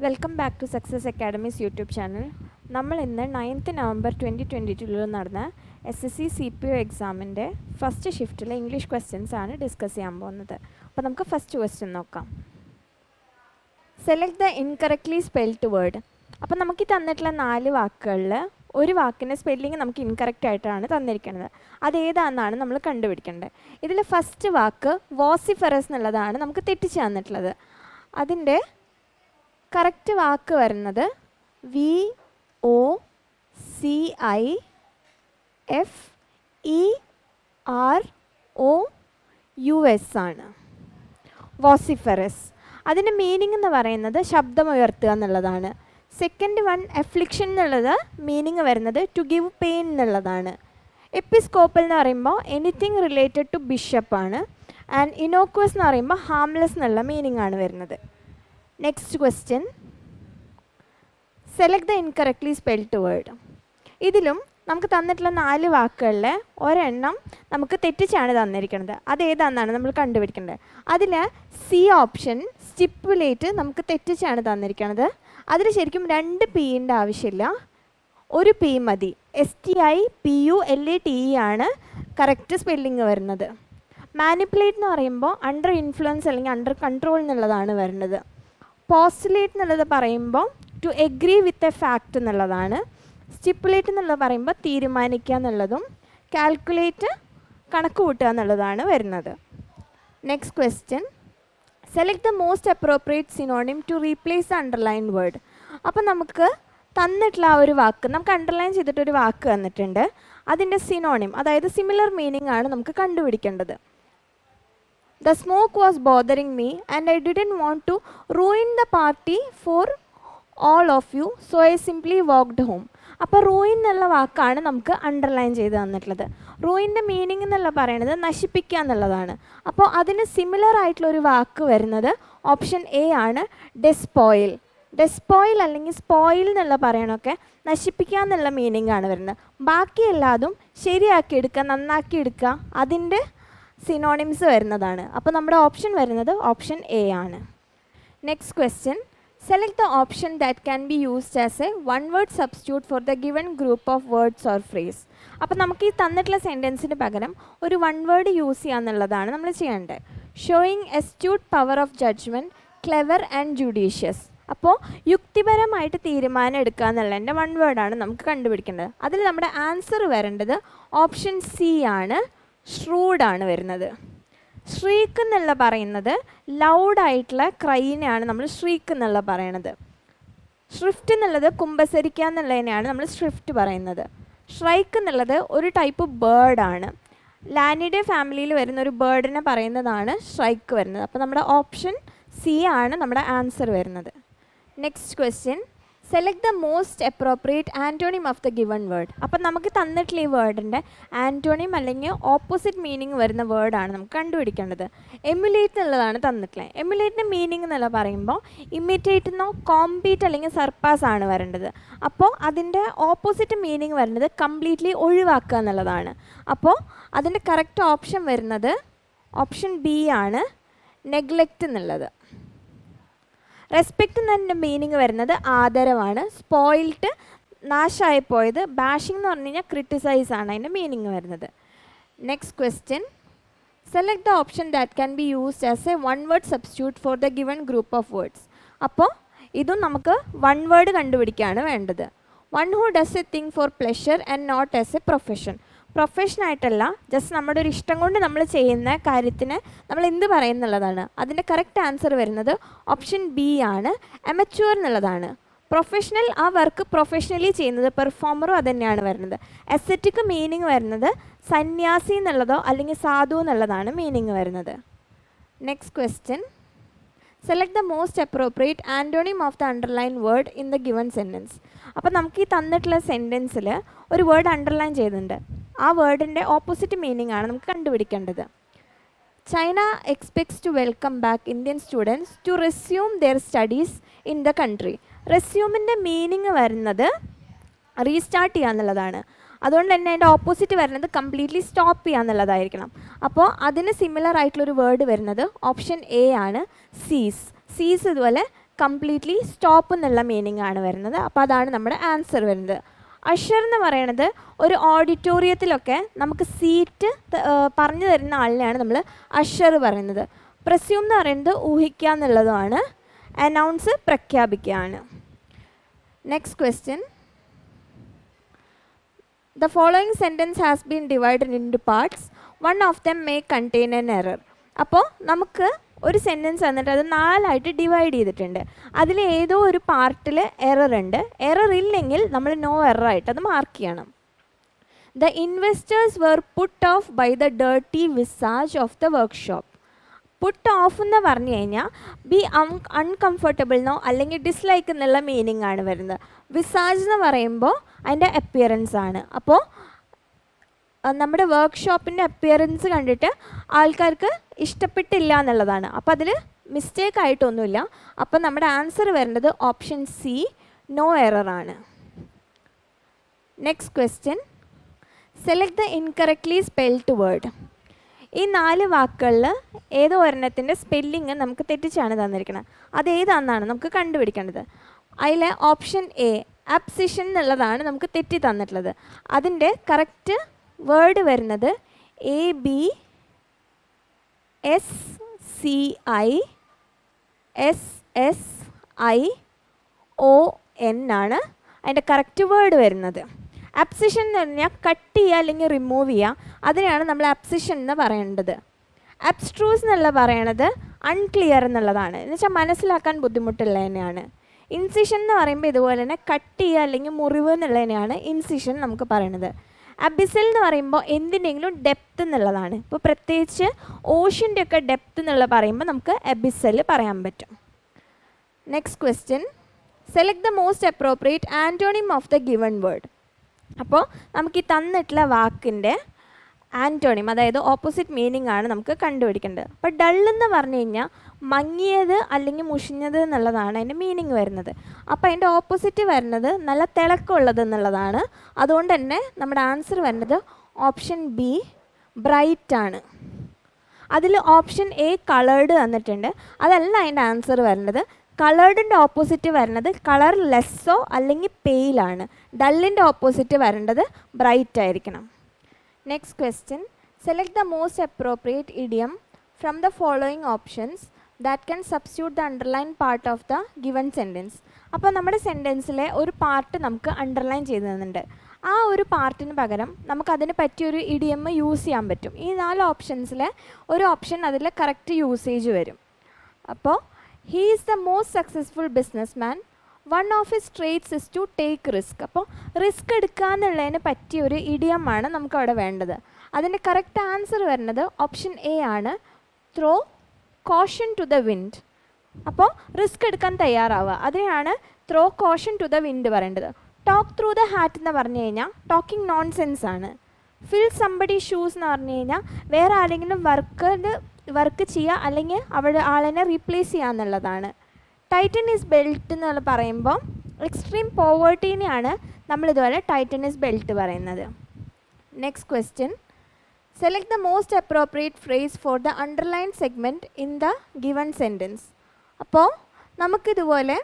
Welcome back to success academies YouTube channel. നമ്മൾ ഇന്ന് 9th November 2022 നടന്ന SSC CPO എക്സാമിൻ്റെ ഫസ്റ്റ് ഷിഫ്റ്റിലെ ഇംഗ്ലീഷ് ക്വസ്റ്റ്യൻസ് ആണ് ഡിസ്കസ് ചെയ്യാൻ പോകുന്നത്. അപ്പോൾ നമുക്ക് ഫസ്റ്റ് ക്വസ്റ്റ്യൻ നോക്കാം. Select the incorrectly spelled word. അപ്പോൾ നമുക്ക് ഈ തന്നിട്ടുള്ള 4 വാക്കുകളിൽ ഒരു വാക്കിൻ്റെ സ്പെല്ലിങ് നമുക്ക് ഇൻകറക്റ്റ് ആയിട്ടാണ് തന്നിരിക്കുന്നത്. അതേതാണെന്നാണ് നമ്മൾ കണ്ടുപിടിക്കേണ്ടത്. ഇതിൽ ഫസ്റ്റ് വാക്ക് വോസിഫറസ് എന്നുള്ളതാണ് നമുക്ക് തെറ്റിച്ച് തന്നിട്ടുള്ളത്. അതിൻ്റെ കറക്റ്റ് വാക്ക് വരുന്നത് VOCIFEROUS ആണ്. വോസിഫറസ്. അതിൻ്റെ മീനിങ് എന്ന് പറയുന്നത് ശബ്ദമുയർത്തുക എന്നുള്ളതാണ്. സെക്കൻഡ് വൺ എഫ്ലിക്ഷൻ എന്നുള്ളത് മീനിങ് വരുന്നത് ടു ഗിവ് പെയിൻ എന്നുള്ളതാണ്. എപ്പിസ്കോപ്പൽ എന്ന് പറയുമ്പോൾ എനിത്തിങ് റിലേറ്റഡ് ടു ബിഷപ്പാണ്. ആൻഡ് ഇനോക്വസ് എന്ന് പറയുമ്പോൾ ഹാംലെസ് എന്നുള്ള മീനിങ് ആണ് വരുന്നത്. Next question, select the incorrectly spelled word. ഇതിലും നമുക്ക് തന്നിട്ടുള്ള 4 വാക്കുകളിൽ ഒരെണ്ണം നമുക്ക് തെറ്റിച്ചാണ് തന്നിരിക്കുന്നത്. അതേതാണെന്നാണ് നമ്മൾ കണ്ടുപിടിക്കേണ്ടത്. അതിൽ സി ഓപ്ഷൻ സ്റ്റിപ്പുലേറ്റ് നമുക്ക് തെറ്റിച്ചാണ് തന്നിരിക്കുന്നത്. അതിൽ ശരിക്കും 2 പീൻ്റെ ആവശ്യമില്ല, ഒരു പി മതി. STIPULATE ആണ് കറക്റ്റ് സ്പെല്ലിങ് വരുന്നത്. മാനിപ്പുലേറ്റ് എന്ന് പറയുമ്പോൾ അണ്ടർ ഇൻഫ്ലുവൻസ് അല്ലെങ്കിൽ അണ്ടർ കൺട്രോൾ എന്നുള്ളതാണ് വരുന്നത്. പോസ്റ്റുലേറ്റ് എന്നുള്ളത് പറയുമ്പോൾ to agree with a fact എന്നുള്ളതാണ്. സ്റ്റിപ്പുലേറ്റ് എന്നുള്ളത് പറയുമ്പോൾ തീരുമാനിക്കുക എന്നുള്ളതും കാൽക്കുലേറ്റ് കണക്ക് കൂട്ടുക എന്നുള്ളതാണ് വരുന്നത്. Next question, select the most appropriate synonym to replace the underline word. അപ്പോൾ നമുക്ക് തന്നിട്ടുള്ള ആ ഒരു വാക്ക്, നമുക്ക് അണ്ടർലൈൻ ചെയ്തിട്ടൊരു വാക്ക് തന്നിട്ടുണ്ട്. അതിൻ്റെ സിനോണിം, അതായത് സിമിലർ മീനിങ് ആണ് നമുക്ക് കണ്ടുപിടിക്കേണ്ടത്. The smoke was bothering me and I didn't want to ruin the party for all of you, so I simply walked home. അപ്പോൾ റൂയിൻ എന്നുള്ള വാക്കാണ് നമുക്ക് അണ്ടർലൈൻ ചെയ്ത് തന്നിട്ടുള്ളത്. റൂയിൻ്റെ മീനിങ് എന്നുള്ള പറയുന്നത് നശിപ്പിക്കുക എന്നുള്ളതാണ്. അപ്പോൾ അതിന് സിമിലർ ആയിട്ടുള്ളൊരു വാക്ക് വരുന്നത് ഓപ്ഷൻ എ ആണ്, ഡെസ്പോയിൽ. ഡെസ്പോയിൽ അല്ലെങ്കിൽ സ്പോയിൽ എന്നുള്ള പറയണമൊക്കെ നശിപ്പിക്കുക എന്നുള്ള മീനിങ് ആണ് വരുന്നത്. ബാക്കി എല്ലാതും ശരിയാക്കി എടുക്കുക, നന്നാക്കി എടുക്കുക, അതിൻ്റെ സിനോണിംസ് വരുന്നതാണ്. അപ്പോൾ നമ്മുടെ ഓപ്ഷൻ വരുന്നത് ഓപ്ഷൻ എ ആണ്. Next question, select the option that can be used as a one word substitute for the given group of words or phrase. അപ്പോൾ നമുക്ക് ഈ തന്നിട്ടുള്ള സെൻറ്റൻസിന് പകരം ഒരു വൺ വേർഡ് യൂസ് ചെയ്യുക എന്നുള്ളതാണ് നമ്മൾ ചെയ്യേണ്ടത്. Showing astute power of judgement, clever and judicious. അപ്പോൾ യുക്തിപരമായിട്ട് തീരുമാനം എടുക്കുക എന്നുള്ളതിൻ്റെ വൺ വേർഡാണ് നമുക്ക് കണ്ടുപിടിക്കേണ്ടത്. അതിൽ നമ്മുടെ ആൻസർ വരേണ്ടത് ഓപ്ഷൻ സി ആണ്, ഷ്രൂഡാണ് വരുന്നത്. ഷ്രീക്ക് എന്നുള്ള പറയുന്നത് ലൗഡായിട്ടുള്ള ക്രൈനെയാണ് നമ്മൾ ഷ്രീക്ക് എന്നുള്ള പറയണത്. ഷ്രിഫ്റ്റ് എന്നുള്ളത് കുമ്പസരിക്കുക എന്നുള്ളതിനെയാണ് നമ്മൾ ഷ്രിഫ്റ്റ് പറയുന്നത്. ഷ്രൈക്ക് എന്നുള്ളത് ഒരു ടൈപ്പ് ബേർഡാണ്. ലാനിഡേ ഫാമിലിയിൽ വരുന്ന ഒരു ബേർഡിനെ പറയുന്നതാണ് ഷ്രൈക്ക് വരുന്നത്. അപ്പോൾ നമ്മുടെ ഓപ്ഷൻ സി ആണ് നമ്മുടെ ആൻസർ വരുന്നത്. Next question, select the most appropriate antonym of the given word. അപ്പം നമുക്ക് തന്നിട്ടുള്ള ഈ വേർഡിൻ്റെ ആൻറ്റോണിം അല്ലെങ്കിൽ ഓപ്പോസിറ്റ് മീനിങ് വരുന്ന വേർഡാണ് നമുക്ക് കണ്ടുപിടിക്കേണ്ടത്. എമുലേറ്റ് എന്നുള്ളതാണ് തന്നിട്ടുള്ളത്. എമുലേറ്റിൻ്റെ മീനിങ് എന്നുള്ള പറയുമ്പോൾ ഇമിറ്റേറ്റ് എന്നോ കോമ്പീറ്റ് അല്ലെങ്കിൽ സർപ്പാസ് ആണ് വരേണ്ടത്. അപ്പോൾ അതിൻ്റെ ഓപ്പോസിറ്റ് മീനിങ് വരുന്നത് കംപ്ലീറ്റ്ലി ഒഴിവാക്കുക എന്നുള്ളതാണ്. അപ്പോൾ അതിൻ്റെ കറക്റ്റ് ഓപ്ഷൻ വരുന്നത് ഓപ്ഷൻ ബി ആണ്, നെഗ്ലെക്റ്റ് എന്നുള്ളത്. റെസ്പെക്റ്റ് എന്നതിൻ്റെ മീനിങ് വരുന്നത് ആദരവാണ്. സ്പോയിൽഡ് നാശമായി പോയത്. ബാഷിംഗ് എന്ന് പറഞ്ഞു കഴിഞ്ഞാൽ ക്രിട്ടിസൈസ് ആണ് അതിൻ്റെ മീനിങ് വരുന്നത്. Next question, select the option that can be used as a one word substitute for the given group of words. അപ്പോൾ ഇതും നമുക്ക് വൺ വേർഡ് കണ്ടുപിടിക്കുകയാണ് വേണ്ടത്. One who does a thing for pleasure and not as a profession. പ്രൊഫഷനായിട്ടല്ല, just നമ്മുടെ ഒരു ഇഷ്ടം കൊണ്ട് നമ്മൾ ചെയ്യുന്ന കാര്യത്തിന് നമ്മൾ എന്ത് പറയുന്നുള്ളതാണ്. അതിൻ്റെ കറക്റ്റ് ആൻസർ വരുന്നത് ഓപ്ഷൻ ബി ആണ്, അമച്വർ എന്നുള്ളതാണ്. പ്രൊഫഷണൽ, ആ വർക്ക് പ്രൊഫഷണലി ചെയ്യുന്നത്, പെർഫോമറും അത് തന്നെയാണ് വരുന്നത്. എസ്തെറ്റിക് മീനിങ് വരുന്നത് സന്യാസി എന്നുള്ളതോ അല്ലെങ്കിൽ സാധു എന്നുള്ളതാണ് മീനിങ് വരുന്നത്. Next question, select the most appropriate antonym of the underline word in the given sentence. അപ്പോൾ നമുക്ക് ഈ തന്നിട്ടുള്ള സെൻറ്റൻസിൽ ഒരു വേർഡ് അണ്ടർലൈൻ ചെയ്തിട്ടുണ്ട്. ആ വേർഡിൻ്റെ ഓപ്പോസിറ്റ് മീനിങ് ആണ് നമുക്ക് കണ്ടുപിടിക്കേണ്ടത്. China expects to welcome back Indian students to resume their studies in the country. റെസ്യൂമിൻ്റെ മീനിങ് വരുന്നത് റീസ്റ്റാർട്ട് ചെയ്യുക എന്നുള്ളതാണ്. അതുകൊണ്ട് തന്നെ അതിൻ്റെ ഓപ്പോസിറ്റ് വരുന്നത് കംപ്ലീറ്റ്ലി സ്റ്റോപ്പ് ചെയ്യുക എന്നുള്ളതായിരിക്കണം. അപ്പോൾ അതിന് സിമിലർ ആയിട്ടുള്ളൊരു വേർഡ് വരുന്നത് ഓപ്ഷൻ എ ആണ്, സീസ്. സീസ് ഇതുപോലെ കംപ്ലീറ്റ്ലി സ്റ്റോപ്പ് എന്നുള്ള മീനിങ് ആണ് വരുന്നത്. അപ്പോൾ അതാണ് നമ്മുടെ ആൻസർ വരുന്നത്. അഷർ എന്ന് പറയുന്നത് ഒരു ഓഡിറ്റോറിയത്തിലൊക്കെ നമുക്ക് സീറ്റ് പറഞ്ഞു തരുന്ന ആളിനെയാണ് നമ്മൾ അഷർ പറയുന്നത്. പ്രസ്യൂം എന്ന് പറയുന്നത് ഊഹിക്കുക എന്നുള്ളതുമാണ്. അനൗൺസ് പ്രഖ്യാപിക്കുകയാണ്. Next question. The following sentence has been divided into parts. One of them may contain an error. അപ്പോൾ നമുക്ക് ഒരു സെൻറ്റൻസ് തന്നിട്ട് അത് 4ആയിട്ട് ഡിവൈഡ് ചെയ്തിട്ടുണ്ട്. അതിൽ ഏതോ ഒരു പാർട്ടിൽ എറർ ഉണ്ട്. എറർ ഇല്ലെങ്കിൽ നമ്മൾ നോ എറർ ആയിട്ട് അത് മാർക്ക് ചെയ്യണം. The investors were put off by the dirty visage of the workshop. Put off എന്ന് പറഞ്ഞു കഴിഞ്ഞാൽ ബി അൺകംഫർട്ടബിൾ എന്നോ അല്ലെങ്കിൽ ഡിസ്ലൈക്ക് എന്നുള്ള മീനിങ് ആണ് വരുന്നത്. വിസാജ് എന്ന് പറയുമ്പോൾ അതിൻ്റെ അപ്പിയറൻസ് ആണ്. അപ്പോൾ നമ്മുടെ വർക്ക്ഷോപ്പിൻ്റെ അപ്പിയറൻസ് കണ്ടിട്ട് ആൾക്കാർക്ക് ഇഷ്ടപ്പെട്ടില്ല എന്നുള്ളതാണ്. അപ്പോൾ അതിൽ മിസ്റ്റേക്ക് ആയിട്ടൊന്നുമില്ല. അപ്പോൾ നമ്മുടെ ആൻസർ വരുന്നത് ഓപ്ഷൻ സി, നോ എറർ ആണ്. Next question. Select the incorrectly spelled word. ഈ 4 വാക്കുകളിൽ ഏതോ ഒരെണ്ണത്തിൻ്റെ സ്പെല്ലിങ് നമുക്ക് തെറ്റിച്ചാണ് തന്നിരിക്കുന്നത്. അതേതാണെന്നാണ് നമുക്ക് കണ്ടുപിടിക്കേണ്ടത്. അതിൽ ഓപ്ഷൻ എ അബ്സിഷൻ എന്നുള്ളതാണ് നമുക്ക് തെറ്റി തന്നിട്ടുള്ളത്. അതിൻ്റെ കറക്റ്റ് വേർഡ് വരുന്നത് ABSSION ആണ് അതിൻ്റെ കറക്റ്റ് വേർഡ് വരുന്നത്. അബ്സിഷൻ എന്ന് പറഞ്ഞാൽ കട്ട് ചെയ്യുക അല്ലെങ്കിൽ റിമൂവ് ചെയ്യുക. അതിനെയാണ് നമ്മൾ അബ്സിഷൻ എന്ന് പറയേണ്ടത്. അബ്സ്ട്രൂസ് എന്നുള്ള പറയണത് അൺക്ലിയർ എന്നുള്ളതാണ്. എന്ന് വെച്ചാൽ മനസ്സിലാക്കാൻ ബുദ്ധിമുട്ടുള്ളതിനെയാണ്. ഇൻസിഷൻ എന്ന് പറയുമ്പോൾ ഇതുപോലെ തന്നെ കട്ട് ചെയ്യുക അല്ലെങ്കിൽ മുറിവ് എന്നുള്ളതിനെയാണ് ഇൻസിഷൻ നമുക്ക് പറയണത്. അബിസൽ എന്ന് പറയുമ്പോൾ എന്തിൻ്റെങ്കിലും ഡെപ്ത് എന്നുള്ളതാണ്. ഇപ്പോൾ പ്രത്യേകിച്ച് ഓഷ്യൻ്റെ ഒക്കെ ഡെപ്ത് എന്നുള്ള പറയുമ്പോൾ നമുക്ക് അബിസൽ പറയാൻ പറ്റും. Next question. Select the most appropriate antonym of the given word. അപ്പോൾ നമുക്ക് ഈ തന്നിട്ടുള്ള വാക്കിൻ്റെ ആൻറ്റോണിം, അതായത് ഓപ്പോസിറ്റ് മീനിങ് ആണ് നമുക്ക് കണ്ടുപിടിക്കേണ്ടത്. അപ്പോൾ ഡൾ എന്ന് പറഞ്ഞു കഴിഞ്ഞാൽ മങ്ങിയത് അല്ലെങ്കിൽ മുഷിഞ്ഞത് എന്നുള്ളതാണ് അതിൻ്റെ മീനിങ് വരുന്നത്. അപ്പോൾ അതിൻ്റെ ഓപ്പോസിറ്റ് വരുന്നത് നല്ല തിളക്കമുള്ളത് എന്നുള്ളതാണ്. അതുകൊണ്ട് തന്നെ നമ്മുടെ ആൻസർ വരുന്നത് ഓപ്ഷൻ ബി, ബ്രൈറ്റ് ആണ്. അതിൽ ഓപ്ഷൻ എ കളേർഡ് തന്നിട്ടുണ്ട്. അതല്ല അതിൻ്റെ ആൻസർ വരുന്നത്. കളേർഡിൻ്റെ ഓപ്പോസിറ്റ് വരുന്നത് കളർ ലെസ്സോ അല്ലെങ്കിൽ പെയിലാണ്. ഡള്ളിൻ്റെ ഓപ്പോസിറ്റ് വരേണ്ടത് ബ്രൈറ്റ് ആയിരിക്കണം. Next question. Select the most appropriate idiom from the following options that can substitute the underline part of the given sentence. അപ്പോൾ നമ്മുടെ സെൻറ്റൻസിലെ ഒരു പാർട്ട് നമുക്ക് അണ്ടർലൈൻ ചെയ്ത് തന്നിട്ടുണ്ട്. ആ ഒരു പാർട്ടിന് പകരം നമുക്ക് അതിന് പറ്റിയൊരു ഇഡിയം യൂസ് ചെയ്യാൻ പറ്റും. ഈ 4 ഓപ്ഷൻസിലെ ഒരു ഓപ്ഷൻ അതിൽ കറക്റ്റ് യൂസേജ് വരും. അപ്പോൾ he is the most successful businessman. One of his traits is to take risk. അപ്പോൾ റിസ്ക് എടുക്കുക എന്നുള്ളതിന് പറ്റിയ ഒരു ഇഡിയമാണ് നമുക്ക് അവിടെ വേണ്ടത്. അതിൻ്റെ കറക്റ്റ് ആൻസർ വരുന്നത് ഓപ്ഷൻ എ ആണ്, throw caution to the wind. അപ്പോൾ റിസ്ക് എടുക്കാൻ തയ്യാറാവുക, അതിനെയാണ് throw caution to the wind പറയേണ്ടത്. ടോക്ക് ത്രൂ ദ ഹാറ്റ് എന്ന് പറഞ്ഞു കഴിഞ്ഞാൽ ടോക്കിംഗ് നോൺസെൻസ് ആണ്. ഫിൽ സംബഡി ഷൂസ് എന്ന് പറഞ്ഞു കഴിഞ്ഞാൽ വേറെ ആരെങ്കിലും വർക്ക് ചെയ്യുക അല്ലെങ്കിൽ അവിടെ ആളിനെ റീപ്ലേസ് ചെയ്യുക എന്നുള്ളതാണ്. ടൈറ്റൻ ഈസ് ബെൽറ്റ് എന്ന് പറയുമ്പോൾ എക്സ്ട്രീം പോവേർട്ടീനെയാണ് നമ്മളിതുപോലെ ടൈറ്റൻ ഈസ് ബെൽറ്റ് പറയുന്നത്. Next question. Select the most appropriate phrase for the underline segment in the given sentence. അപ്പോൾ നമുക്കിതുപോലെ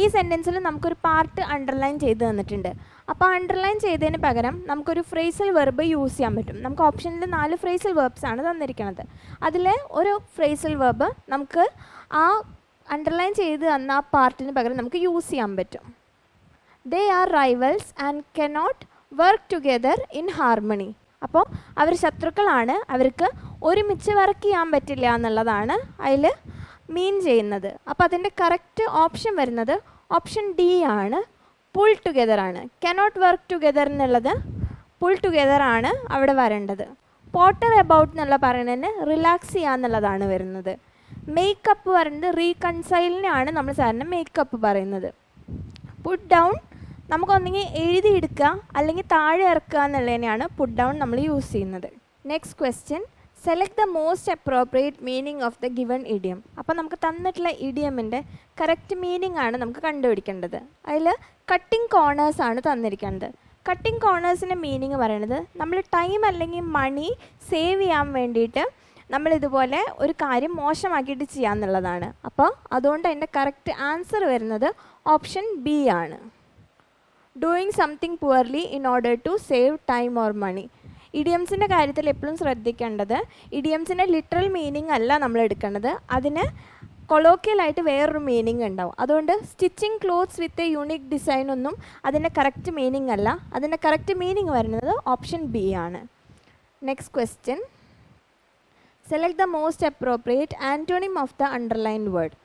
ഈ സെൻറ്റൻസിൽ നമുക്കൊരു പാർട്ട് അണ്ടർലൈൻ ചെയ്ത് തന്നിട്ടുണ്ട്. അപ്പോൾ അണ്ടർലൈൻ ചെയ്തതിന് പകരം നമുക്കൊരു ഫ്രേസൽ വെർബ് യൂസ് ചെയ്യാൻ പറ്റും. നമുക്ക് ഓപ്ഷനിൽ 4 ഫ്രേസൽ വെർബ്സ് ആണ് തന്നിരിക്കുന്നത്. അതിൽ ഒരു ഫ്രേസൽ വെർബ് നമുക്ക് ആ അണ്ടർലൈൻ ചെയ്ത് തന്ന ആ പാർട്ടിന് പകരം നമുക്ക് യൂസ് ചെയ്യാൻ പറ്റും. They are rivals and cannot work together in harmony. അപ്പോൾ അവർ ശത്രുക്കളാണ്, അവർക്ക് ഒരുമിച്ച് വർക്ക് ചെയ്യാൻ പറ്റില്ല എന്നുള്ളതാണ് അതിൽ മീൻ ചെയ്യുന്നത്. അപ്പോൾ അതിൻ്റെ കറക്റ്റ് ഓപ്ഷൻ വരുന്നത് ഓപ്ഷൻ ഡി ആണ്, പുൾ ടുഗെദർ ആണ്. കനോട്ട് വർക്ക് ടുഗെദർ എന്നുള്ളത് പുൾ ടുഗെദർ ആണ് അവിടെ വരേണ്ടത്. പോട്ടർ എബൌട്ട് എന്നുള്ള പറയുന്നതിന് റിലാക്സ് ചെയ്യുക എന്നുള്ളതാണ് വരുന്നത്. മേക്കപ്പ് പറയുന്നത് റീകൺസൈലിനാണ് നമ്മൾ സാറിന് മേക്കപ്പ് പറയുന്നത്. പുട്ട് ഡൗൺ നമുക്കൊന്നെങ്കിൽ എഴുതിയെടുക്കുക അല്ലെങ്കിൽ താഴെ ഇറക്കുക എന്നുള്ളതിനെയാണ് പുട്ട് ഡൗൺ നമ്മൾ യൂസ് ചെയ്യുന്നത്. Next question. Select the most appropriate meaning of the given idiom. അപ്പോൾ നമുക്ക് തന്നിട്ടുള്ള ഇഡിയമിൻ്റെ കറക്റ്റ് മീനിങ് ആണ് നമുക്ക് കണ്ടുപിടിക്കേണ്ടത്. അതിൽ കട്ടിങ് കോർണേഴ്സ് ആണ് തന്നിരിക്കുന്നത്. കട്ടിങ് കോർണേഴ്സിൻ്റെ മീനിങ് പറയുന്നത് നമ്മൾ ടൈം അല്ലെങ്കിൽ മണി സേവ് ചെയ്യാൻ വേണ്ടിയിട്ട് നമ്മളിതുപോലെ ഒരു കാര്യം മോശമാക്കിയിട്ട് ചെയ്യാമെന്നുള്ളതാണ്. അപ്പോൾ അതുകൊണ്ട് അതിൻ്റെ കറക്റ്റ് ആൻസർ വരുന്നത് ഓപ്ഷൻ ബി ആണ്. Doing something poorly in order to save time or money. ഇഡിയംസിൻ്റെ കാര്യത്തിൽ എപ്പോഴും ശ്രദ്ധിക്കേണ്ടത് ഇഡിയംസിൻ്റെ ലിറ്ററൽ മീനിങ് അല്ല നമ്മൾ എടുക്കേണ്ടത്, അതിന് കൊളോക്കിയലായിട്ട് വേറൊരു മീനിങ് ഉണ്ടാവും. അതുകൊണ്ട് stitching clothes with a unique design ഒന്നും അതിൻ്റെ കറക്റ്റ് മീനിങ് അല്ല. അതിൻ്റെ കറക്റ്റ് മീനിങ് വരുന്നത് ഓപ്ഷൻ ബി ആണ്. Next question, select the most appropriate antonym of the underlined word.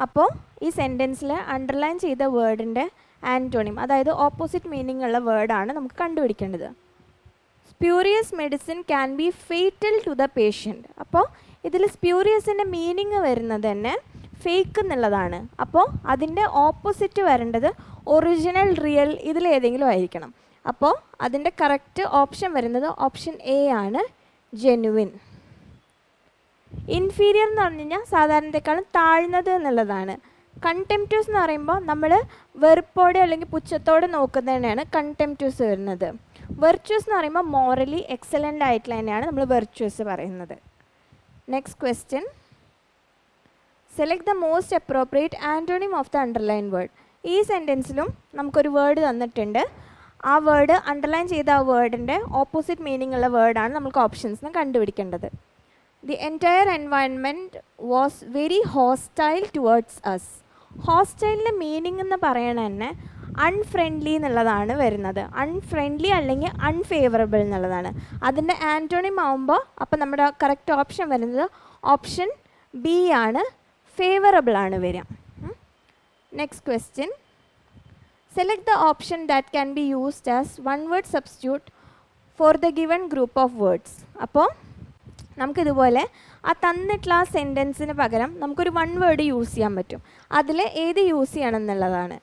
അപ്പോൾ ഈ സെൻറ്റൻസിൽ അണ്ടർലൈൻ ചെയ്ത വേർഡിൻ്റെ ആൻറ്റോണിം, അതായത് ഓപ്പോസിറ്റ് മീനിങ് ഉള്ള വേർഡാണ് നമുക്ക് കണ്ടുപിടിക്കേണ്ടത്. Spurious medicine can be fatal to the patient. അപ്പോൾ ഇതിൽ സ്പ്യൂറിയസിൻ്റെ മീനിങ് വരുന്നത് തന്നെ ഫേക്ക് എന്നുള്ളതാണ്. അപ്പോൾ അതിൻ്റെ ഓപ്പോസിറ്റ് വരേണ്ടത് ഒറിജിനൽ, റിയൽ, ഇതിലേതെങ്കിലും ആയിരിക്കണം. അപ്പോൾ അതിൻ്റെ കറക്റ്റ് ഓപ്ഷൻ വരുന്നത് ഓപ്ഷൻ എ ആണ്, ജെനുവിൻ. ഇൻഫീരിയർ എന്ന് പറഞ്ഞു കഴിഞ്ഞാൽ സാധാരണത്തെക്കാളും താഴ്ന്നത് എന്നുള്ളതാണ്. കൺടെംപ്റ്റൂസ് എന്ന് പറയുമ്പോൾ നമ്മൾ വെറുപ്പോടെ അല്ലെങ്കിൽ പുച്ഛത്തോടെ നോക്കുന്നതിനാണ് കൺടെംപ്റ്റൂസ് വരുന്നത്. വെർച്വസ് എന്ന് പറയുമ്പോൾ മോറലി എക്സലൻ്റ് ആയിട്ടുള്ള തന്നെയാണ് നമ്മൾ വെർച്വസ് പറയുന്നത്. Next question, select the most appropriate antonym of the underline word. ഈ സെൻറ്റൻസിലും നമുക്കൊരു വേർഡ് തന്നിട്ടുണ്ട്. ആ വേർഡ് അണ്ടർലൈൻ ചെയ്ത ആ വേർഡിൻ്റെ ഓപ്പോസിറ്റ് മീനിങ് ഉള്ള വേർഡാണ് നമുക്ക് ഓപ്ഷൻസിന് കണ്ടുപിടിക്കേണ്ടത്. The entire environment was very hostile towards us. ഹോസ്റ്റൈലിൻ്റെ മീനിങ് എന്ന് പറയണ തന്നെ അൺഫ്രണ്ട്ലി എന്നുള്ളതാണ് വരുന്നത്. അൺഫ്രണ്ട്ലി അല്ലെങ്കിൽ അൺഫേവറബിൾ എന്നുള്ളതാണ്. അതിൻ്റെ ആൻറ്റോണിം ആവുമ്പോൾ അപ്പോൾ നമ്മുടെ കറക്റ്റ് ഓപ്ഷൻ വരുന്നത് ഓപ്ഷൻ ബി ആണ്, ഫേവറബിൾ ആണ് വരിക. Next question, select the option that can be used as one word substitute for the given group of words. അപ്പോൾ നമുക്കിതുപോലെ ആ തന്നിട്ടുള്ള ആ സെൻറ്റൻസിന് പകരം നമുക്കൊരു വൺ വേർഡ് യൂസ് ചെയ്യാൻ പറ്റും. അതിൽ ഏത് യൂസ് ചെയ്യണം എന്നുള്ളതാണ്.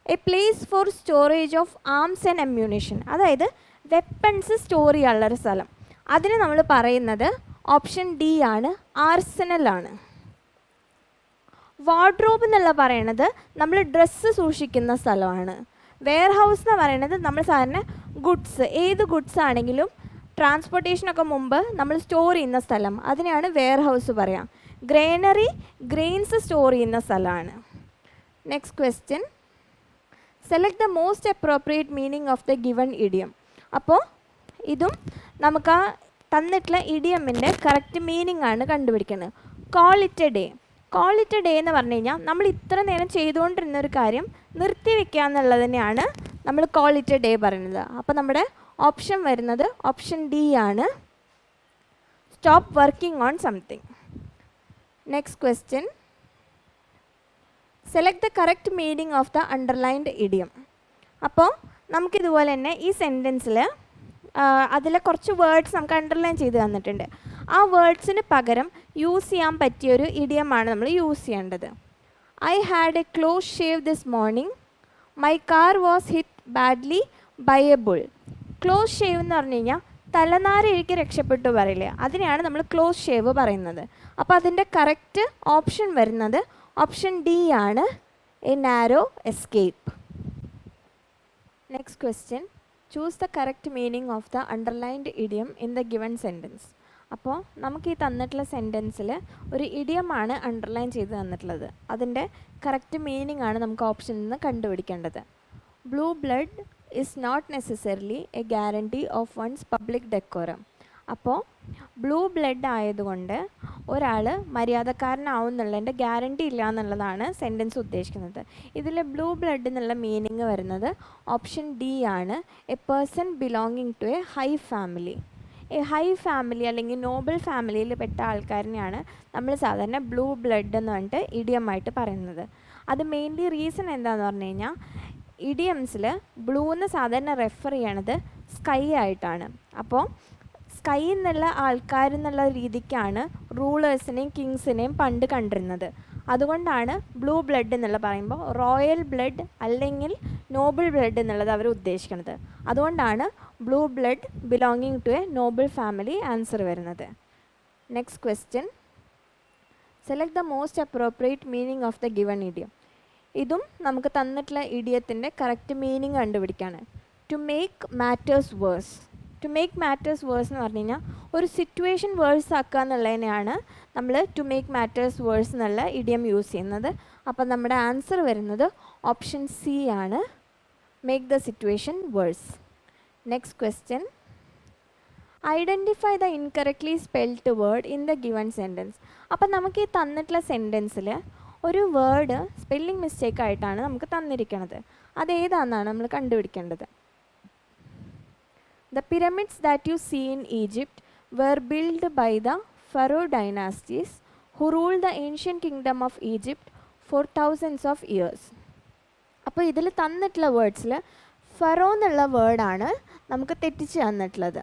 A place for storage of arms and ammunition, അതായത് വെപ്പൺസ് സ്റ്റോർ ചെയ്യാനുള്ളൊരു സ്ഥലം. അതിന് നമ്മൾ പറയുന്നത് ഓപ്ഷൻ ഡി ആണ്, ആർസനലാണ്. വാർഡ്രോബ് എന്നുള്ള പറയണത് നമ്മൾ ഡ്രസ്സ് സൂക്ഷിക്കുന്ന സ്ഥലമാണ്. വെയർ ഹൗസ് എന്ന് പറയുന്നത് നമ്മൾ സാധാരണ ഗുഡ്സ്, ഏത് ഗുഡ്സ് ആണെങ്കിലും ട്രാൻസ്പോർട്ടേഷനൊക്കെ മുമ്പ് നമ്മൾ സ്റ്റോർ ചെയ്യുന്ന സ്ഥലം, അതിനെയാണ് വെയർ ഹൗസ് പറയാം. ഗ്രൈനറി, ഗ്രെയിൻസ് സ്റ്റോർ ചെയ്യുന്ന സ്ഥലമാണ്. Next question, select the most appropriate meaning of the given idiom. അപ്പോൾ ഇതും നമുക്ക് ആ തന്നിട്ടുള്ള ഇഡിയമിൻ്റെ കറക്റ്റ് മീനിങ് ആണ് കണ്ടുപിടിക്കുന്നത്. Call it A day. Call it A day എന്ന് പറഞ്ഞു കഴിഞ്ഞാൽ നമ്മൾ ഇത്ര നേരം ചെയ്തുകൊണ്ടിരുന്ന ഒരു കാര്യം നിർത്തിവെക്കുക എന്നുള്ളത് തന്നെയാണ് നമ്മൾ കോൾ ഇറ്റ് എ ഡേ പറയുന്നത്. അപ്പോൾ നമ്മുടെ ഓപ്ഷൻ വരുന്നത് ഓപ്ഷൻ ഡി ആണ്, stop working on something. Next question, select the correct meaning of the underlined idiom. അപ്പോൾ നമുക്കിതുപോലെ തന്നെ ഈ സെൻറ്റൻസിൽ അതിലെ കുറച്ച് വേർഡ്സ് നമുക്ക് അണ്ടർലൈൻ ചെയ്ത് തന്നിട്ടുണ്ട്. ആ വേർഡ്സിന് പകരം യൂസ് ചെയ്യാൻ പറ്റിയൊരു ഇഡിയമാണ് നമ്മൾ യൂസ് ചെയ്യേണ്ടത്. I had a close shave this morning, my car was hit badly by a bull. Close shave എന്ന് പറഞ്ഞു കഴിഞ്ഞാൽ തലനാരിഴയ്ക്ക് രക്ഷപ്പെട്ടു പറയില്ലേ, അതിനെയാണ് നമ്മൾ ക്ലോസ് ഷേവ് പറയുന്നത്. അപ്പോൾ അതിൻ്റെ കറക്റ്റ് ഓപ്ഷൻ വരുന്നത് ഓപ്ഷൻ ഡി ആണ്, A narrow escape. Next question, choose the correct meaning of the underlined idiom in the given sentence. അപ്പോൾ നമുക്ക് ഈ തന്നിട്ടുള്ള സെൻറ്റൻസിൽ ഒരു ഇഡിയമാണ് അണ്ടർലൈൻ ചെയ്ത് തന്നിട്ടുള്ളത്. അതിൻ്റെ കറക്റ്റ് മീനിങ് ആണ് നമുക്ക് ഓപ്ഷനിൽ നിന്ന് കണ്ടുപിടിക്കേണ്ടത്. Blue blood is not necessarily a guarantee of one's public decorum. അപ്പോൾ ബ്ലൂ ബ്ലഡ് ആയതുകൊണ്ട് ഒരാൾ മര്യാദക്കാരനാവും എന്നുള്ളതിൻ്റെ ഗ്യാരണ്ടി ഇല്ല എന്നുള്ളതാണ് സെൻറ്റൻസ് ഉദ്ദേശിക്കുന്നത്. ഇതിൽ ബ്ലൂ ബ്ലഡ് എന്നുള്ള മീനിങ് വരുന്നത് ഓപ്ഷൻ ഡി ആണ്, a person belonging to a high family. A high family അല്ലെങ്കിൽ നോബിൾ ഫാമിലിയിൽ പെട്ട ആൾക്കാരിനെയാണ് നമ്മൾ സാധാരണ ബ്ലൂ ബ്ലഡ് എന്ന് പറഞ്ഞിട്ട് ഇഡിയമായിട്ട് പറയുന്നത്. അത് മെയിൻലി റീസൺ എന്താണെന്ന് പറഞ്ഞു കഴിഞ്ഞാൽ ഇഡിയംസിൽ ബ്ലൂ എന്ന് സാധാരണ റെഫർ ചെയ്യണത് സ്കൈ ആയിട്ടാണ്. അപ്പോൾ സ്കൈ എന്നുള്ള ആൾക്കാരെന്നുള്ള രീതിക്കാണ് റൂളേഴ്സിനെയും കിങ്സിനെയും പണ്ട് കണ്ടിരുന്നത്. അതുകൊണ്ടാണ് ബ്ലൂ ബ്ലഡ് എന്നുള്ള പറയുമ്പോൾ റോയൽ ബ്ലഡ് അല്ലെങ്കിൽ നോബിൾ ബ്ലഡ് എന്നുള്ളത് അവർ ഉദ്ദേശിക്കുന്നത്. അതുകൊണ്ടാണ് blue blood belonging to a noble family answer വരുന്നത്. Next question, select the most appropriate meaning of the given idiom. ഇതും നമുക്ക് തന്നിട്ടുള്ള ഇഡിയത്തിൻ്റെ കറക്റ്റ് മീനിങ് കണ്ടുപിടിക്കാണ്. To make matters worse. To make matters worse എന്ന് പറഞ്ഞു കഴിഞ്ഞാൽ ഒരു സിറ്റുവേഷൻ വേഴ്സ് ആക്കുക എന്നുള്ളതിനെയാണ് നമ്മൾ ടു മേക്ക് മാറ്റേഴ്സ് വേഴ്സ് എന്നുള്ള ഇഡിയം യൂസ് ചെയ്യുന്നത്. അപ്പം നമ്മുടെ ആൻസർ വരുന്നത് ഓപ്ഷൻ സി ആണ്, make the situation worse. Next question, identify the incorrectly spelled word in the given sentence. അപ്പം നമുക്ക് ഈ തന്നിട്ടുള്ള സെൻറ്റൻസിൽ ഒരു വേർഡ് സ്പെല്ലിംഗ് മിസ്റ്റേക്ക് ആയിട്ടാണ് നമുക്ക് തന്നിരിക്കുന്നത്. അതേതാണെന്നാണ് നമ്മൾ കണ്ടുപിടിക്കേണ്ടത്. The pyramids that you see in Egypt were built by the Pharaoh dynasties who ruled the ancient kingdom of Egypt for thousands of years. അപ്പോൾ ഇതിൽ തന്നിട്ടുള്ള വേർഡ്സിൽ ഫറോ എന്നുള്ള വേർഡാണ് നമുക്ക് തെറ്റിച്ച് തന്നിട്ടുള്ളത്.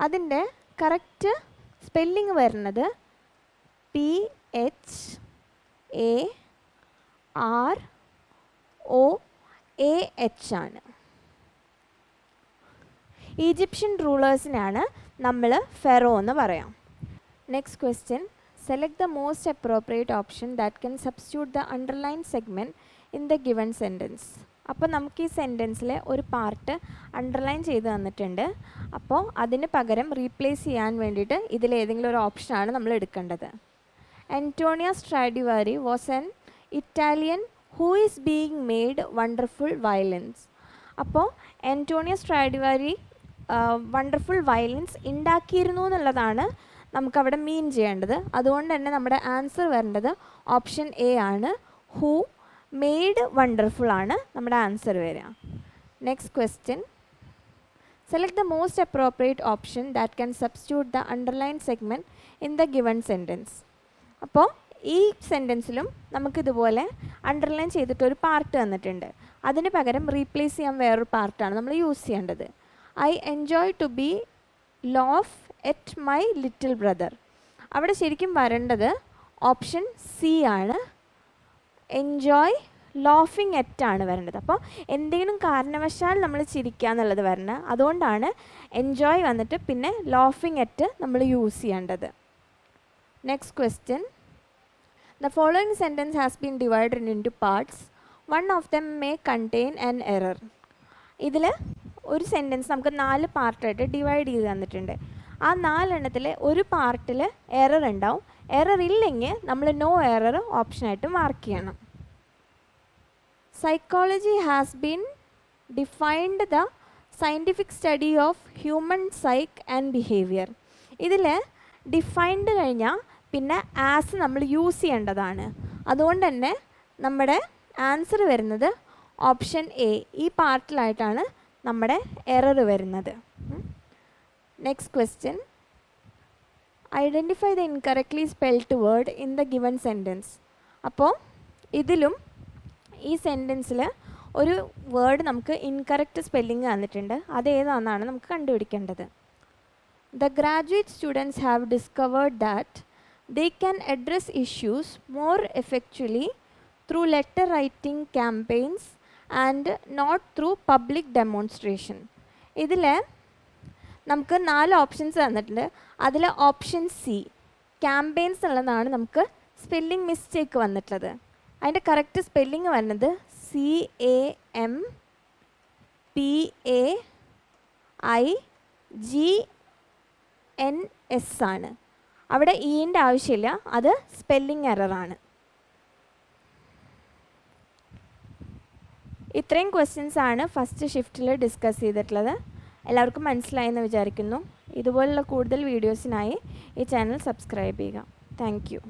അതിൻ്റെ കറക്റ്റ് സ്പെല്ലിംഗ് വരുന്നത് PHAROAH ആണ്. ഈജിപ്ഷ്യൻ റൂളേഴ്സിനാണ് നമ്മൾ ഫെറോ എന്ന് പറയാം. Next question, select the most appropriate option that can substitute the underline segment in the given sentence. അപ്പോൾ നമുക്ക് ഈ സെൻറ്റൻസിലെ ഒരു പാർട്ട് അണ്ടർലൈൻ ചെയ്ത് തന്നിട്ടുണ്ട്. അപ്പോൾ അതിന് പകരം റീപ്ലേസ് ചെയ്യാൻ വേണ്ടിയിട്ട് ഇതിലേതെങ്കിലും ഒരു ഓപ്ഷനാണ് നമ്മൾ എടുക്കേണ്ടത്. Antonio Stradivari was an Italian who is being made wonderful violins. അപ്പോൾ ആൻ്റോണിയോ സ്ട്രാഡിവാരി വണ്ടർഫുൾ വയലിൻസ് ഉണ്ടാക്കിയിരുന്നു എന്നുള്ളതാണ് നമുക്കവിടെ മീൻ ചെയ്യേണ്ടത്. അതുകൊണ്ട് തന്നെ നമ്മുടെ ആൻസർ വരേണ്ടത് ഓപ്ഷൻ എ ആണ്, ഹൂ മെയ്ഡ് വണ്ടർഫുൾ ആണ് നമ്മുടെ ആൻസർ വരിക. Next question, select the most appropriate option that can substitute the underline segment in the given sentence. അപ്പോൾ ഈ സെൻറ്റൻസിലും നമുക്കിതുപോലെ അണ്ടർലൈൻ ചെയ്തിട്ടൊരു പാർട്ട് തന്നിട്ടുണ്ട്. അതിന് പകരം റീപ്ലേസ് ചെയ്യാൻ വേറൊരു പാർട്ടാണ് നമ്മൾ യൂസ് ചെയ്യേണ്ടത്. I enjoy to be laugh at my little brother. അവിടെ ശരിക്കും വരേണ്ടത് ഓപ്ഷൻ സി ആണ്, എൻജോയ് ലോഫിങ് എറ്റ് ആണ് വരേണ്ടത്. അപ്പോൾ എന്തെങ്കിലും കാരണവശാൽ നമ്മൾ ചിരിക്കുക എന്നുള്ളത് വരണം. അതുകൊണ്ടാണ് എൻജോയ് വന്നിട്ട് പിന്നെ ലോഫിങ് എറ്റ് നമ്മൾ യൂസ് ചെയ്യേണ്ടത്. Next question, the following sentence has been divided in two parts. One of them may contain an error. ഇതിൽ ഒരു സെൻറ്റൻസ് നമുക്ക് 4 പാർട്ടായിട്ട് ഡിവൈഡ് ചെയ്ത് തന്നിട്ടുണ്ട്. ആ 4 എണ്ണത്തിൽ ഒരു പാർട്ടിൽ എറർ ഉണ്ടാവും. എറർ ഇല്ലെങ്കിൽ നമ്മൾ നോ എറർ ഓപ്ഷനായിട്ട് മാർക്ക് ചെയ്യണം. Psychology has been defined the scientific study of human psyche and behaviour. ഇതിൽ ഡിഫൈൻഡ് കഴിഞ്ഞാൽ പിന്നെ ആസ് നമ്മൾ യൂസ് ചെയ്യേണ്ടതാണ്. അതുകൊണ്ട് തന്നെ നമ്മുടെ ആൻസർ വരുന്നത് ഓപ്ഷൻ എ, ഈ പാർട്ടിലായിട്ടാണ് നമ്മുടെ എറർ വരുന്നത്. Next question, identify the incorrectly spelled word in the given sentence. അപ്പോൾ ഇതിലും ഈ സെൻറ്റൻസിൽ ഒരു വേർഡ് നമുക്ക് ഇൻകറക്റ്റ് സ്പെല്ലിംഗ് തന്നിട്ടുണ്ട്. അതേതാണെന്നാണ് നമുക്ക് കണ്ടുപിടിക്കേണ്ടത്. The graduate students have discovered that they can address issues more effectually through letter writing campaigns and not through public demonstration. ഇതിൽ നമുക്ക് 4 ഓപ്ഷൻസ് തന്നിട്ടുണ്ട്. അതിൽ ഓപ്ഷൻ സി ക്യാമ്പയിൻസ് എന്നുള്ളതാണ് നമുക്ക് സ്പെല്ലിംഗ് മിസ്റ്റേക്ക് വന്നിട്ടുള്ളത്. അതിൻ്റെ കറക്റ്റ് സ്പെല്ലിംഗ് വരുന്നത് CAMPAIGNS ആണ്. അവിടെ ഈൻ്റെ ആവശ്യമില്ല, അത് സ്പെല്ലിംഗ് എററാണ്. ഇത്രയും ക്വസ്റ്റ്യൻസ് ആണ് ഫസ്റ്റ് ഷിഫ്റ്റിൽ ഡിസ്കസ് ചെയ്തിട്ടുള്ളത്. എല്ലാവർക്കും മനസ്സിലായെന്ന് വിചാരിക്കുന്നു. ഇതുപോലുള്ള കൂടുതൽ വീഡിയോസിനായി ഈ ചാനൽ സബ്സ്ക്രൈബ് ചെയ്യുക. Thank you.